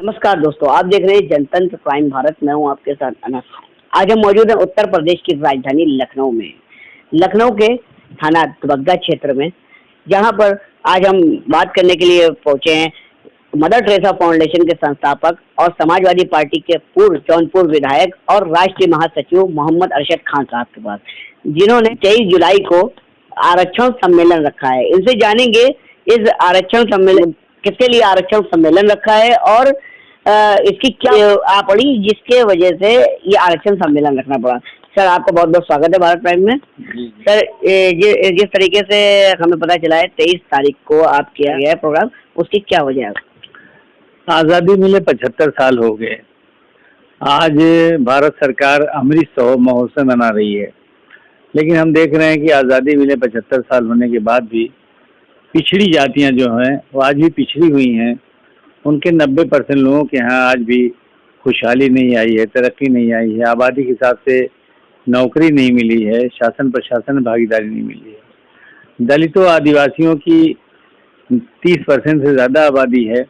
नमस्कार दोस्तों, आप देख रहे हैं जनतंत्र प्राइम भारत। मैं हूं आपके साथ अनस। आज हम मौजूद हैं उत्तर प्रदेश की राजधानी लखनऊ में, लखनऊ के थाना दुबग्गा क्षेत्र में, जहां पर आज हम बात करने के लिए पहुंचे हैं मदर टेरेसा फाउंडेशन के संस्थापक और समाजवादी पार्टी के पूर्व जौनपुर विधायक और राष्ट्रीय महासचिव मोहम्मद अरशद खान साहब के पास, जिन्होंने 23 जुलाई को आरक्षण सम्मेलन रखा है। इनसे जानेंगे इस आरक्षण सम्मेलन किसके लिए आरक्षण सम्मेलन रखा है और इसकी क्या आ पड़ी जिसके वजह से ये आरक्षण सम्मेलन रखना पड़ा। सर, आपका बहुत बहुत स्वागत है भारत प्राइम में। सर, जिस तरीके से हमें पता चला है 23 तारीख को आप किया गया है प्रोग्राम, उसकी क्या वजह है? आज़ादी मिले 75 साल हो गए। आज भारत सरकार अमृत महोत्सव मना रही है, लेकिन हम देख रहे हैं कि आज़ादी मिले 75 साल होने के बाद भी पिछड़ी जातियां जो हैं वो आज भी पिछड़ी हुई हैं। उनके 90% लोगों के यहाँ आज भी खुशहाली नहीं आई है, तरक्की नहीं आई है, आबादी के हिसाब से नौकरी नहीं मिली है, शासन प्रशासन में भागीदारी नहीं मिली है। दलितों आदिवासियों की 30% से ज़्यादा आबादी है,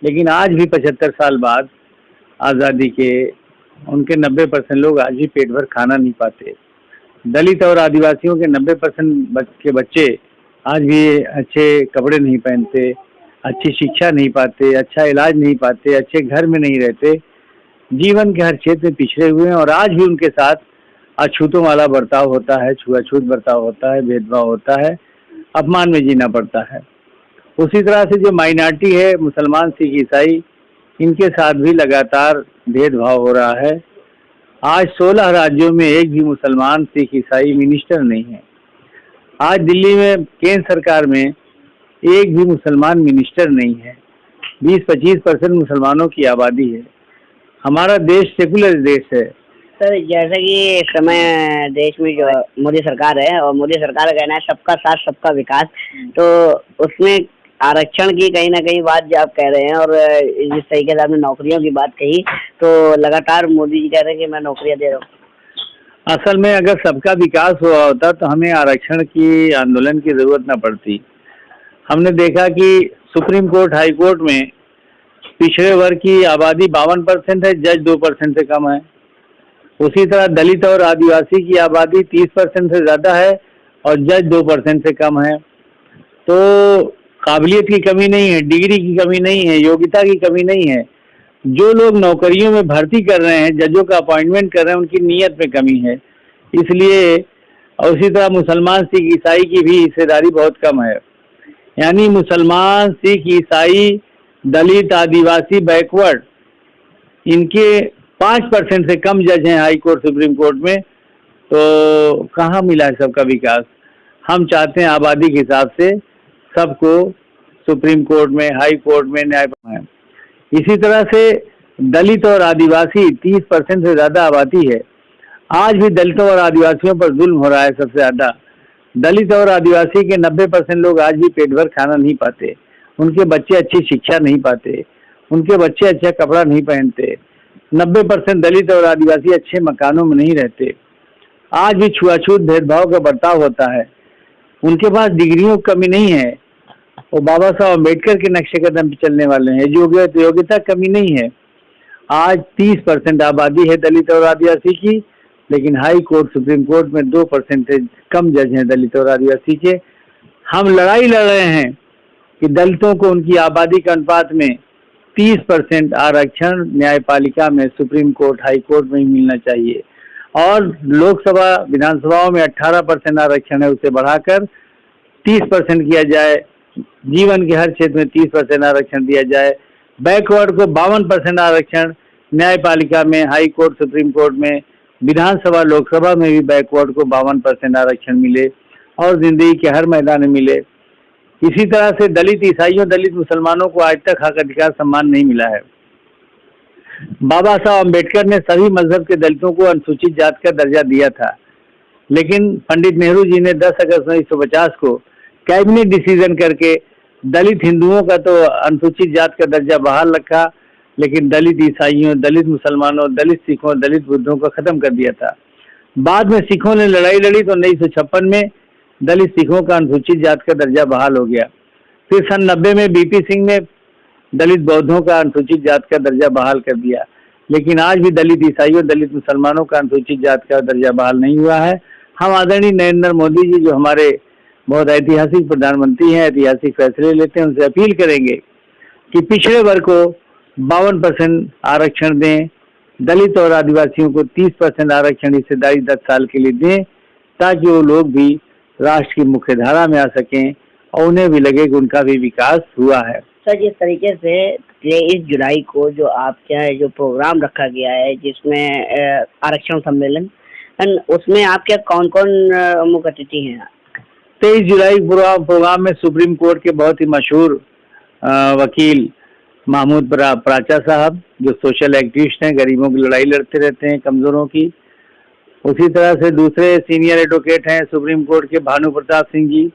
लेकिन आज भी 75 साल बाद आज़ादी के उनके 90% लोग आज भी पेट भर खाना नहीं पाते। दलित और आदिवासियों के 90% के बच्चे आज भी अच्छे कपड़े नहीं पहनते, अच्छी शिक्षा नहीं पाते, अच्छा इलाज नहीं पाते, अच्छे घर में नहीं रहते, जीवन के हर क्षेत्र में पिछड़े हुए हैं। और आज भी उनके साथ अछूतों वाला बर्ताव होता है, छुआछूत बर्ताव होता है, भेदभाव होता है, अपमान में जीना पड़ता है। उसी तरह से जो माइनॉरिटी है, मुसलमान, सिख, ईसाई, इनके साथ भी लगातार भेदभाव हो रहा है। आज 16 राज्यों में एक भी मुसलमान, सिख, ईसाई मिनिस्टर नहीं है। आज दिल्ली में केंद्र सरकार में एक भी मुसलमान मिनिस्टर नहीं है। 20-25% मुसलमानों की आबादी है। हमारा देश सेकुलर देश है। सर, जैसे कि इस समय देश में जो मोदी सरकार है और मोदी सरकार का कहना है सबका साथ सबका विकास, तो उसमें आरक्षण की कहीं ना कहीं बात जो आप कह रहे हैं और जिस तरीके से आपने नौकरियों की बात कही, तो लगातार मोदी जी कह रहे हैं कि मैं नौकरियां दे रहा हूँ। असल में अगर सबका विकास हुआ होता तो हमें आरक्षण की आंदोलन की जरूरत न पड़ती। हमने देखा कि सुप्रीम कोर्ट, हाई कोर्ट में पिछड़े वर्ग की आबादी 52% है, जज 2% से कम है। उसी तरह दलित और आदिवासी की आबादी 30% से ज़्यादा है और जज 2% से कम है। तो काबिलियत की कमी नहीं है, डिग्री की कमी नहीं है, योग्यता की कमी नहीं है। जो लोग नौकरियों में भर्ती कर रहे हैं, जजों का अपॉइंटमेंट कर रहे हैं, उनकी नीयत में कमी है। इसलिए और उसी तरह मुसलमान, सिख, ईसाई की भी हिस्सेदारी बहुत कम है। यानी मुसलमान, सिख, ईसाई, दलित, आदिवासी, बैकवर्ड, इनके 5% से कम जज हैं हाई कोर्ट, सुप्रीम कोर्ट में। तो कहाँ मिला है सबका विकास? हम चाहते हैं आबादी के हिसाब से सबको सुप्रीम कोर्ट में, हाई कोर्ट में न्याय पाए। इसी तरह से दलित और आदिवासी 30% से ज़्यादा आबादी है। आज भी दलितों और आदिवासियों पर जुल्म हो रहा है सबसे ज़्यादा। दलित और आदिवासी के 90% लोग आज भी पेट भर खाना नहीं पाते, उनके बच्चे अच्छी शिक्षा नहीं पाते, उनके बच्चे अच्छा कपड़ा नहीं पहनते। 90% दलित और आदिवासी अच्छे मकानों में नहीं रहते। आज भी छुआछूत भेदभाव का बर्ताव होता है। उनके पास डिग्रियों की कमी नहीं है, वो बाबा साहब अम्बेडकर के नक्शे कदम पे चलने वाले हैं। योग्यता कमी नहीं है। आज 30% आबादी है दलित और आदिवासी की, लेकिन हाई कोर्ट, सुप्रीम कोर्ट में 2% से कम जज हैं दलित और आदिवासी के। हम लड़ाई लड़ रहे हैं कि दलितों को उनकी आबादी के अनुपात में 30% आरक्षण न्यायपालिका में, सुप्रीम कोर्ट, हाई कोर्ट में ही मिलना चाहिए। और लोकसभा, विधानसभाओं में 18% आरक्षण है, उसे बढ़ाकर 30% किया जाए। जीवन के हर क्षेत्र में 30% आरक्षण दिया जाए। बैकवर्ड को 52% आरक्षण न्यायपालिका में, हाई कोर्ट, सुप्रीम कोर्ट में, विधानसभा, लोकसभा में भी बैकवर्ड को 52% आरक्षण मिले और जिंदगी के हर मैदान में मिले। इसी तरह से दलित ईसाइयों, दलित मुसलमानों को आज तक हक, अधिकार, सम्मान नहीं मिला है। बाबा साहब अम्बेडकर ने सभी मजहब के दलितों को अनुसूचित जाति का दर्जा दिया था, लेकिन पंडित नेहरू जी ने 10 अगस्त 1950 को कैबिनेट डिसीजन करके दलित हिंदुओं का तो अनुसूचित जाति का दर्जा बहाल रखा, लेकिन दलित ईसाइयों, दलित मुसलमानों, दलित सिखों, दलित बुद्धों को खत्म कर दिया था। बाद में सिखों ने लड़ाई लड़ी तो 1956 में दलित सिखों का अनुसूचित जाति का दर्जा बहाल हो गया। फिर सन 90 में बीपी सिंह ने दलित बौद्धों का अनुसूचित जात का दर्जा बहाल कर दिया, लेकिन आज भी दलित ईसाइयों, दलित मुसलमानों का अनुसूचित जात का दर्जा बहाल नहीं हुआ है। हम आदरणीय नरेंद्र मोदी जी जो हमारे बहुत ऐतिहासिक प्रधानमंत्री हैं, ऐतिहासिक फैसले लेते हैं, उनसे अपील करेंगे कि पिछड़े वर्ग को 52% आरक्षण दें, दलित और आदिवासियों को 30% आरक्षण हिस्सेदारी 10 साल के लिए दें, ताकि वो लोग भी राष्ट्र की मुख्य धारा में आ सकें और उन्हें भी लगे कि उनका भी विकास हुआ है। सर, जिस तरीके से 23 जुलाई को जो आपके यहाँ जो प्रोग्राम रखा गया है, जिसमें आरक्षण सम्मेलन, उसमें आपके कौन कौन मुख्य अतिथि हैं? 23 जुलाई प्रोग्राम में सुप्रीम कोर्ट के बहुत ही मशहूर वकील महमूद प्राचा साहब, जो सोशल एक्टिविस्ट हैं, गरीबों की लड़ाई लड़ते रहते हैं, कमजोरों की। उसी तरह से दूसरे सीनियर एडवोकेट हैं सुप्रीम कोर्ट के भानु प्रताप सिंह जी।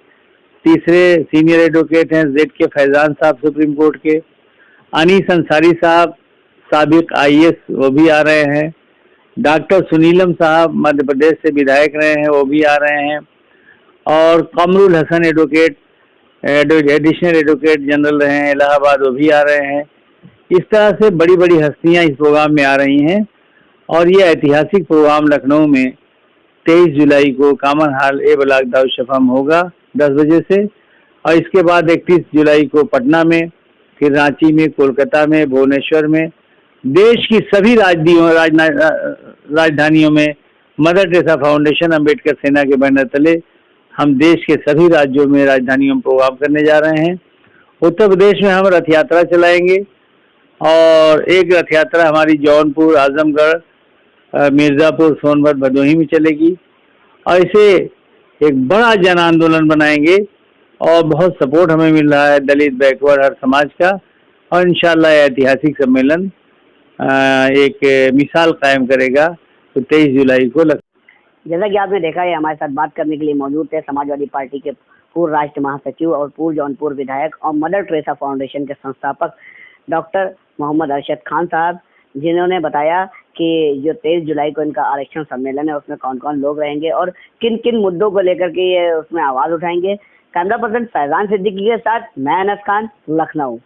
तीसरे सीनियर एडवोकेट हैं जेड के फैजान साहब सुप्रीम कोर्ट के। अनीस अंसारी साहब साबिक IAS, वो भी आ रहे हैं। डॉक्टर सुनीलम साहब मध्य प्रदेश से विधायक रहे हैं, वो भी आ रहे हैं। और Kamrul Hasan advocate additional advocate general रहे हैं इलाहाबाद, वो भी आ रहे हैं। इस तरह से बड़ी बड़ी हस्तियां इस प्रोग्राम में आ रही हैं और ये ऐतिहासिक प्रोग्राम लखनऊ में 23 जुलाई को कॉमन हॉल ए ब्लॉक दारुशफ़ा होगा 10 बजे से, और इसके बाद 31 जुलाई को पटना में, फिर रांची में, कोलकाता में, भुवनेश्वर में, देश की सभी राजधानियों में मदर टेरेसा फाउंडेशन, अम्बेडकर सेना के बैनर तले हम देश के सभी राज्यों में, राजधानियों में प्रोग्राम करने जा रहे हैं। उत्तर प्रदेश में हम रथ यात्रा चलाएंगे और एक रथ यात्रा हमारी जौनपुर, आजमगढ़, मिर्ज़ापुर, सोनभद्र, भदोही में चलेगी और इसे एक बड़ा जन आंदोलन बनाएंगे और बहुत सपोर्ट हमें मिल रहा है दलित, बैकवर्ड, हर समाज का, और इंशाल्लाह ऐतिहासिक सम्मेलन एक मिसाल कायम करेगा। तो 23 जुलाई को जैसा कि आपने देखा है, हमारे साथ बात करने के लिए मौजूद थे समाजवादी पार्टी के पूर्व राष्ट्रीय महासचिव और पूर्व जौनपुर विधायक और मदर टेरेसा फाउंडेशन के संस्थापक डॉक्टर मोहम्मद अरशद खान साहब, जिन्होंने बताया कि जो 23 जुलाई को इनका आरक्षण सम्मेलन है उसमें कौन कौन लोग रहेंगे और किन किन मुद्दों को लेकर के ये उसमें आवाज़ उठाएंगे। कैमरा पर्सन फैजान सिद्दीकी के साथ मैं अनस खान, लखनऊ।